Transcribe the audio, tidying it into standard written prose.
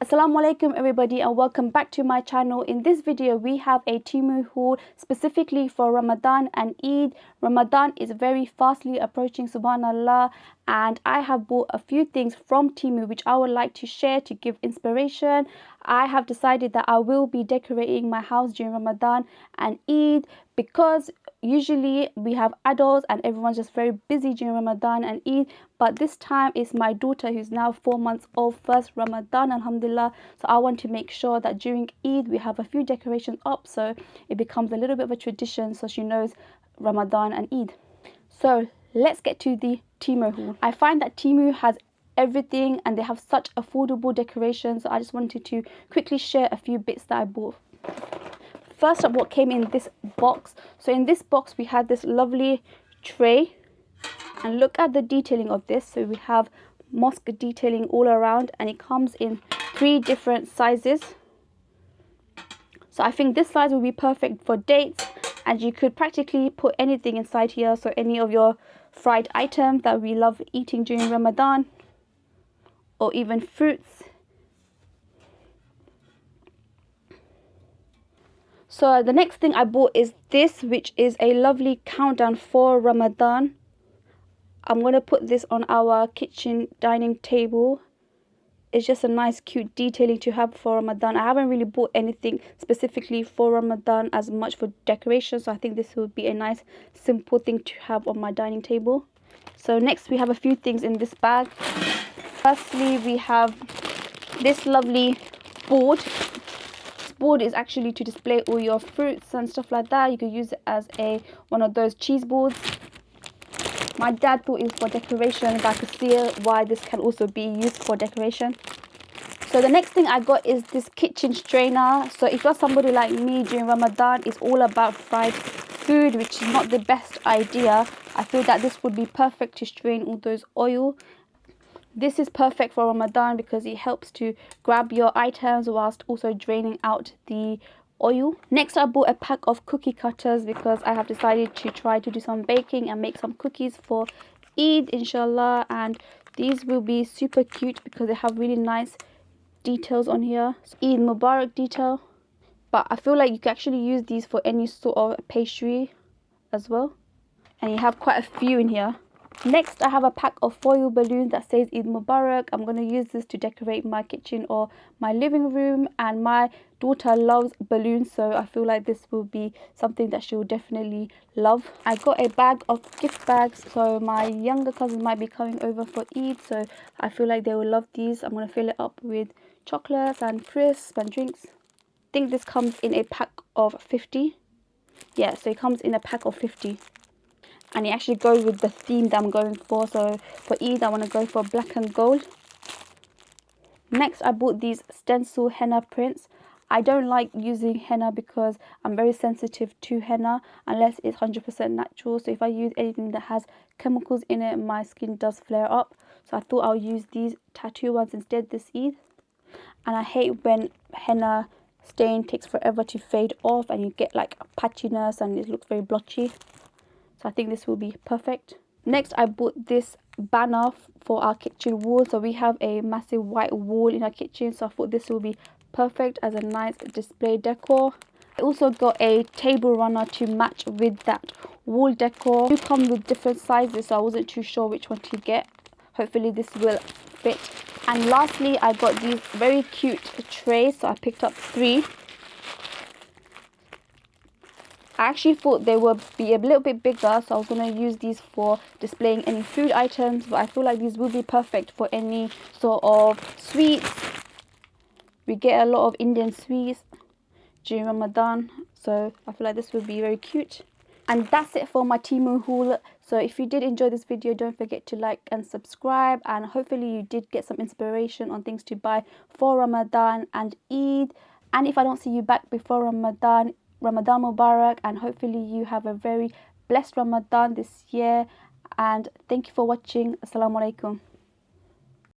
Assalamu alaikum everybody, and welcome back to my channel. In this video we have a Temu haul specifically for Ramadan and Eid. Ramadan is very fastly approaching, subhanallah, and I have bought a few things from Temu which I would like to share to give inspiration. I have decided that I will be decorating my house during Ramadan and Eid because usually we have adults and everyone's just very busy during Ramadan and Eid, but this time it's my daughter who's now 4 months old, first Ramadan, alhamdulillah. So I want to make sure that during Eid we have a few decorations up so it becomes a little bit of a tradition, so she knows Ramadan and Eid. So let's get to the Temu haul. I find that Temu has everything and they have such affordable decorations, so I just wanted to quickly share a few bits that I bought. First up, what came in this box. So in this box we had this lovely tray, and look at the detailing of this. So we have mosque detailing all around, and it comes in 3 different sizes. So I think this size will be perfect for dates, and you could practically put anything inside here, so any of your fried items that we love eating during Ramadan, or even fruits. So the next thing I bought is this, which is a lovely countdown for Ramadan. I'm going to put this on our kitchen dining table. It's just a nice cute detailing to have for Ramadan. I haven't really bought anything specifically for Ramadan as much for decoration, so I think this would be a nice simple thing to have on my dining table. So next we have a few things in this bag. Firstly, we have this lovely board. Board is actually to display all your fruits and stuff like that. You could use it as one of those cheese boards. My dad thought it was for decoration, but I could see why this can also be used for decoration. So the next thing I got is this kitchen strainer. So if you're somebody like me, during Ramadan it's all about fried food, which is not the best idea. I feel that this would be perfect to strain all those oil. This is perfect for Ramadan because it helps to grab your items whilst also draining out the oil. Next, I bought a pack of cookie cutters because I have decided to try to do some baking and make some cookies for Eid, inshallah. And these will be super cute because they have really nice details on here. Eid Mubarak detail. But I feel like you can actually use these for any sort of pastry as well. And you have quite a few in here. Next, I have a pack of foil balloons that says Eid Mubarak. I'm going to use this to decorate my kitchen or my living room, and my daughter loves balloons, so I feel like this will be something that she will definitely love. I got a bag of gift bags, so my younger cousins might be coming over for Eid, so I feel like they will love these. I'm going to fill it up with chocolates and crisps and drinks. I think this comes in a pack of 50. Yeah, so it comes in a pack of 50. And it actually goes with the theme that I'm going for. So for Eid, I want to go for black and gold. Next, I bought these stencil henna prints. I don't like using henna because I'm very sensitive to henna unless it's 100% natural. So if I use anything that has chemicals in it, my skin does flare up. So I thought I'll use these tattoo ones instead this Eid. And I hate when henna stain takes forever to fade off and you get like patchiness and it looks very blotchy. So I think this will be perfect. Next, I bought this banner for our kitchen wall. So we have a massive white wall in our kitchen, so I thought this will be perfect as a nice display decor. I also got a table runner to match with that wall decor. They do come with different sizes, so I wasn't too sure which one to get. Hopefully this will fit. And lastly, I got these very cute trays, so I picked up 3. I actually thought they would be a little bit bigger, so I was going to use these for displaying any food items, but I feel like these will be perfect for any sort of sweets. We get a lot of Indian sweets during Ramadan, so I feel like this will be very cute. And that's it for my Temu haul. So if you did enjoy this video, don't forget to like and subscribe, and hopefully you did get some inspiration on things to buy for Ramadan and Eid. And if I don't see you back before Ramadan Mubarak, and hopefully you have a very blessed Ramadan this year. And thank you for watching. Assalamu alaikum.